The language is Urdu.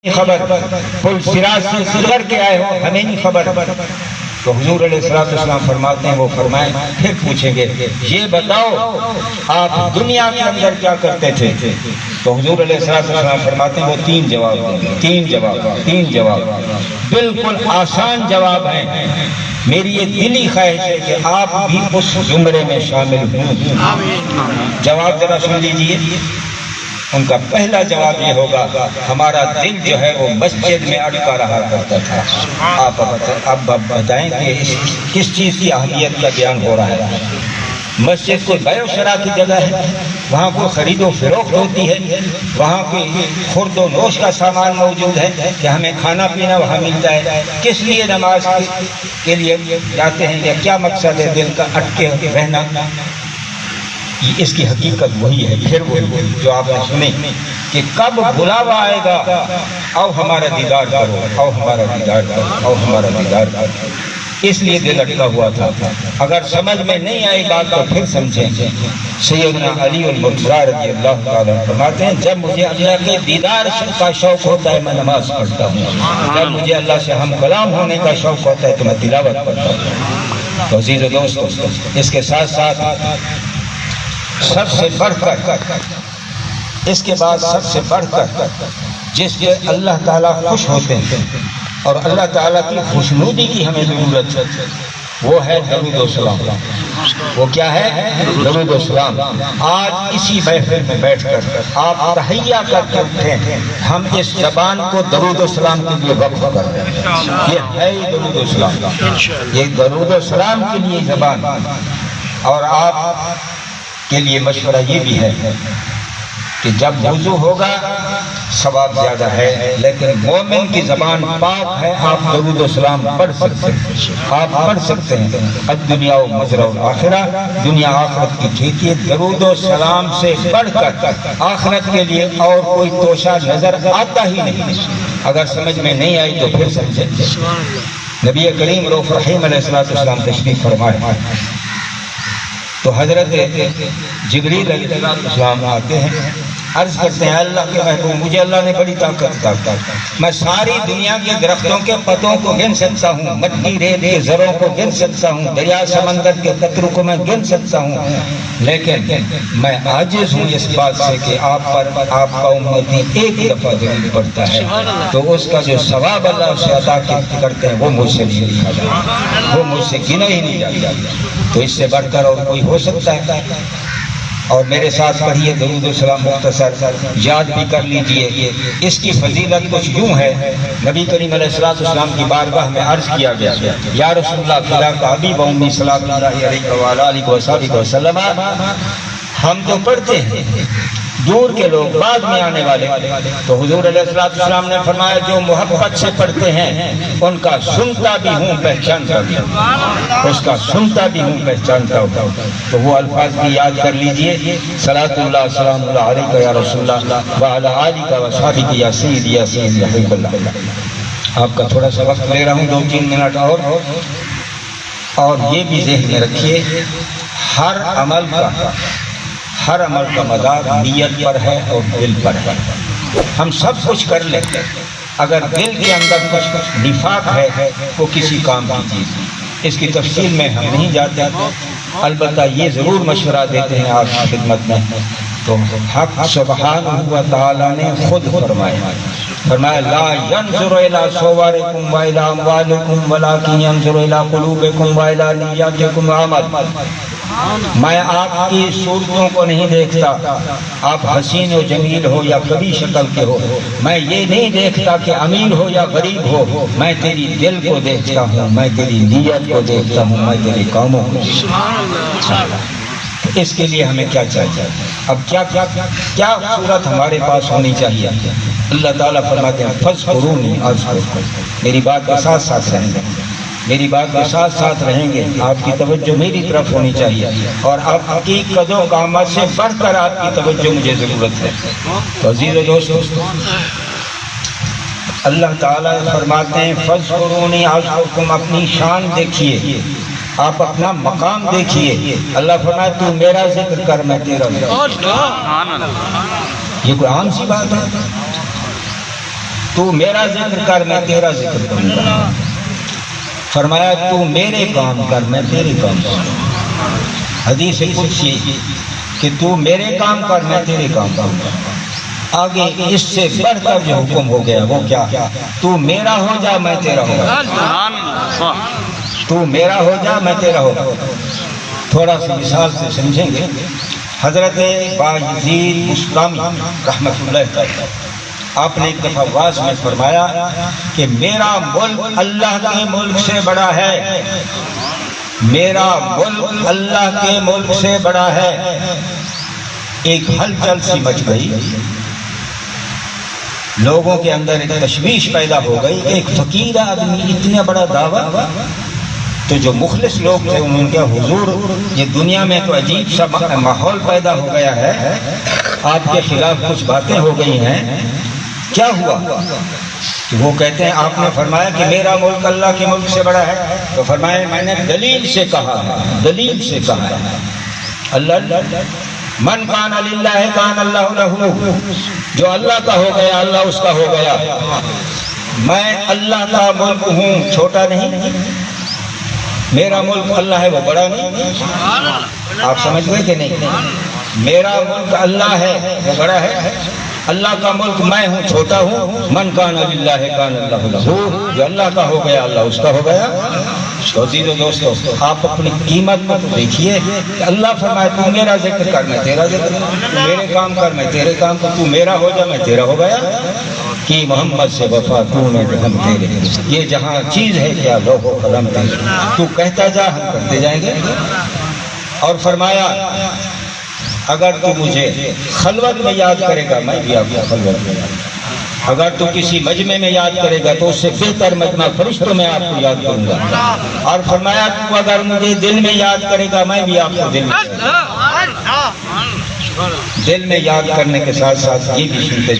خبر پل صراط سے گزر کے آئے ہو ہمیں نہیں خبر. تو حضور علیہ السلام فرماتے ہیں، وہ فرمائیں پھر پوچھیں گے یہ بتاؤ آپ دنیا کے اندر کیا کرتے تھے؟ تو حضور علیہ السلام فرماتے ہیں وہ تین جواب بالکل آسان جواب ہیں. میری یہ دلی خواہش ہے کہ آپ بھی اس زمرے میں شامل ہوں. جواب ذرا سن لیجیے. ان کا پہلا جواب یہ ہوگا ہمارا دل جو ہے وہ مسجد میں اٹکا رہا کرتا تھا. آپ اب بتائیں کہ کس چیز کی اہمیت کا بیان ہو رہا ہے. مسجد کوئی بیع و شراء کی جگہ ہے، وہاں کوئی خرید و فروخت ہوتی ہے، وہاں کوئی خورد و نوش کا سامان موجود ہے کہ ہمیں کھانا پینا وہاں ملتا ہے. کس لیے نماز کے لیے جاتے ہیں یا کیا مقصد ہے دل کا اٹکے رہنا؟ اس کی حقیقت وہی ہے. پھر وہی جو آپ نے سنی کہ کب بلاوا آئے گا، او ہمارا دیدار کرو، او ہمارا دیدار کرو، او ہمارا دیدار کرو. اس لیے دل اٹکا ہوا تھا. اگر سمجھ میں نہیں آئی بات تو پھر سمجھیں. سیدنا علی المرتضیٰ رضی اللہ تعالیٰ فرماتے ہیں جب مجھے اللہ کے دیدار کا شوق ہوتا ہے میں نماز پڑھتا ہوں، جب مجھے اللہ سے ہم کلام ہونے کا شوق ہوتا ہے تو میں تلاوت پڑھتا ہوں. تو عزیز و دوستو، اس کے ساتھ ساتھ سب سے بڑھ کر اس کے بعد سب سے بڑھ کر جس پہ اللہ تعالیٰ خوش ہوتے ہیں اور اللہ تعالیٰ کی خوشنودی کی ہمیں ضرورت ہے، وہ ہے درود و سلام. وہ کیا ہے؟ درود و سلام. آج اسی محفل میں بیٹھ کر آپ تحیہ کر کے اٹھیں، ہم اس زبان کو درود و سلام کے لیے وقف کر دیں. یہ ہے درود و سلام، یہ درود و سلام کے لیے زبان. اور آپ کے لیے مشورہ یہ بھی ہے کہ جب وضو ہوگا ثواب زیادہ ہے، لیکن مومن کی زبان پاک ہے، آپ درود و سلام پڑھ سکتے ہیں. آپ پڑھ سکتے ہیں الدنیا و مزرع الآخرہ، دنیا آخرت کی کھیتی ہے. درود و سلام سے بڑھ کر آخرت کے لیے اور کوئی توشہ نظر آتا ہی نہیں. اگر سمجھ میں نہیں آئی تو پھر سمجھیں. نبی کریم رؤوف رحیم علیہ السلام تشریف فرمائے تو حضرت جبریل علیہ السلام آتے ہیں، عرض کرتے ہیں اللہ کے محبوب مجھے اللہ نے بڑی طاقت عطا کی، میں ساری دنیا کے درختوں کے پتوں کو گن سکتا ہوں، مٹی ریت کے ذروں کو گن سکتا ہوں، دریا سمندر کے قطروں کو میں گن سکتا ہوں، لیکن میں عاجز ہوں اس بات سے کہ آپ پر آپ کا امتی ایک دفعہ ضرور پڑتا ہے تو اس کا جو ثواب اللہ اسے عطا کرتے ہیں وہ مجھ سے نہیں لکھا جاتا، وہ مجھ سے گنا ہی نہیں جاتا. تو اس سے بڑھ کر اور کوئی ہو سکتا ہے؟ اور میرے ساتھ پڑھیے درود و سلام مختصر یاد بھی کر لیجئے. اس کی فضیلت کچھ یوں ہے، نبی کریم علیہ السلام کی بارگاہ میں عرض کیا گیا یا رسول اللہ فلاں حبیب امی صلی اللہ علیہ وآلہ وسلم، ہم تو پڑھتے ہیں، دور کے لوگ بعد میں آنے والے. تو حضور علیہ السلام نے فرمایا جو محبت سے پڑھتے ہیں ان کا سنتا بھی ہوں پہچانتا بھی ہوں، اس کا سنتا بھی ہوں پہچانتا ہوں. تو وہ الفاظ بھی یاد کر لیجئے. صلاۃ اللہ سلام اللہ علیہ یا رسول اللہ وعلی آلک وصحبہ یا سیدی یا سیدی یا حبیب اللہ. آپ کا تھوڑا سا وقت لے رہا ہوں 2-3 منٹ اور یہ بھی ذہن میں رکھیے ہر عمل کا مدار نیت پر ہے اور دل پر ہے. ہم سب کچھ کر لیں، اگر دل کے اندر کچھ نفاق ہے وہ کسی کام کی چیز. اس کی تفصیل میں ہم نہیں جاتے، البتہ یہ ضرور مشورہ دیتے ہیں آپ کی خدمت میں. تو حق سبحانہ و تعالیٰ نے خود فرمایا لا ينظر الى صوركم والى اموالكم ولكن ينظر الى قلوبكم والى نیاتکم وعمل. میں آپ کی صورتوں کو نہیں دیکھتا، آپ حسین و جمیل ہو یا کبھی شکل کے ہو، میں یہ نہیں دیکھتا کہ امیر ہو یا غریب ہو، میں تیری دل کو دیکھتا ہوں، میں تیری نیت کو دیکھتا ہوں، میں تیرے کاموں کو دیکھتا ہوں. اس کے لیے ہمیں کیا چاہیے؟ اب کیا صورت ہمارے پاس ہونی چاہیے؟ اللہ تعالیٰ فرماتے ہیں فاذکرونی اذکرکم. میری بات کے ساتھ ساتھ رہیں گے، میری بات کے ساتھ ساتھ رہیں گے. آپ کی توجہ میری طرف ہونی چاہیے اور آپ کی قدر قامت سے بڑھ کر آپ کی توجہ مجھے ضرورت ہے. تو عزیز و دوستو، اللہ تعالیٰ فرماتے ہیں فاذکرونی اذکرکم. اپنی شان دیکھیے، آپ اپنا مقام دیکھیے. اللہ فرمائے تو میرا ذکر کر میں تیرا ذکر. یہ کوئی عام سی بات ہے؟ تو میرا ذکر کر میں تیرا ذکر کروں گا. فرمایا تو میرے کام کر میں تیرے کام کروں. حدیث قدسی کہ تو میرے کام کر میں تیرے کام کروں گا. آگے اس سے بڑھ کر جو حکم ہو گیا وہ کیا؟ تو میرا ہو جا میں تیرا ہو جا. تو میرا ہو جا میں تیرا ہو جا. تھوڑا سی مثال سے سمجھیں گے. حضرت بایزید بسطامی رحمۃ اللہ تعالی آپ نے ایک دفعہ واعظ میں فرمایا کہ میرا ملک اللہ کے ملک سے بڑا ہے. میرا ملک اللہ کے ملک سے بڑا ہے. ایک ہلچل سی مچ گئی. لوگوں کے اندر ایک تشویش پیدا ہو گئی کہ ایک فقیر آدمی اتنا بڑا دعویٰ. تو جو مخلص لوگ تھے انہوں نے کہا حضور یہ دنیا میں تو عجیب سا ماحول پیدا ہو گیا ہے, آپ کے خلاف کچھ باتیں ہو گئی ہیں, کیا ہوا؟ وہ کہتے ہیں آپ نے فرمایا کہ میرا ملک اللہ کے ملک سے بڑا ہے. تو فرمایا میں نے دلیل سے کہا ہے, دلیل سے کہا ہے. اللہ من کان للہ کان اللہ لہ, جو اللہ کا ہو گیا اللہ اس کا ہو گیا. میں اللہ کا ملک ہوں, چھوٹا نہیں. میرا ملک اللہ ہے وہ بڑا نہیں. آپ سمجھ گئے کہ نہیں؟ میرا ملک اللہ ہے وہ بڑا ہے, اللہ کا ملک میں ہوں چھوٹا ہوں. من کان للہ کان اللہ لہ, جو اللہ کا ہو گیا اللہ اس کا ہو گیا. عزیزو دوستو آپ اپنی قیمت کو دیکھیے کہ اللہ فرمائے تو میرا ذکر کر میں تیرا ذکر کر, تو میرے کام کر میں تیرے کام کر, تو میرا ہو جا میں تیرا ہو گیا. کہ محمد سے وفا تو میں ہم تیرے, یہ جہاں چیز ہے کیا لوح و قلم تیرے, تو کہتا جا ہم کرتے جائیں گے. اور فرمایا اگر تو مجھے خلوت میں یاد کرے گا میں بھی آپ کو خلوت میں یاد کروں. اگر تو کسی مجمع میں یاد کرے گا تو اس سے بہتر مجمع فرشتوں میں آپ کو یاد کروں گا. اور فرمایا تو اگر مجھے دل میں یاد کرے گا میں بھی آپ کو دل میں یاد کرنے کے ساتھ ساتھ یہ بھی سنتے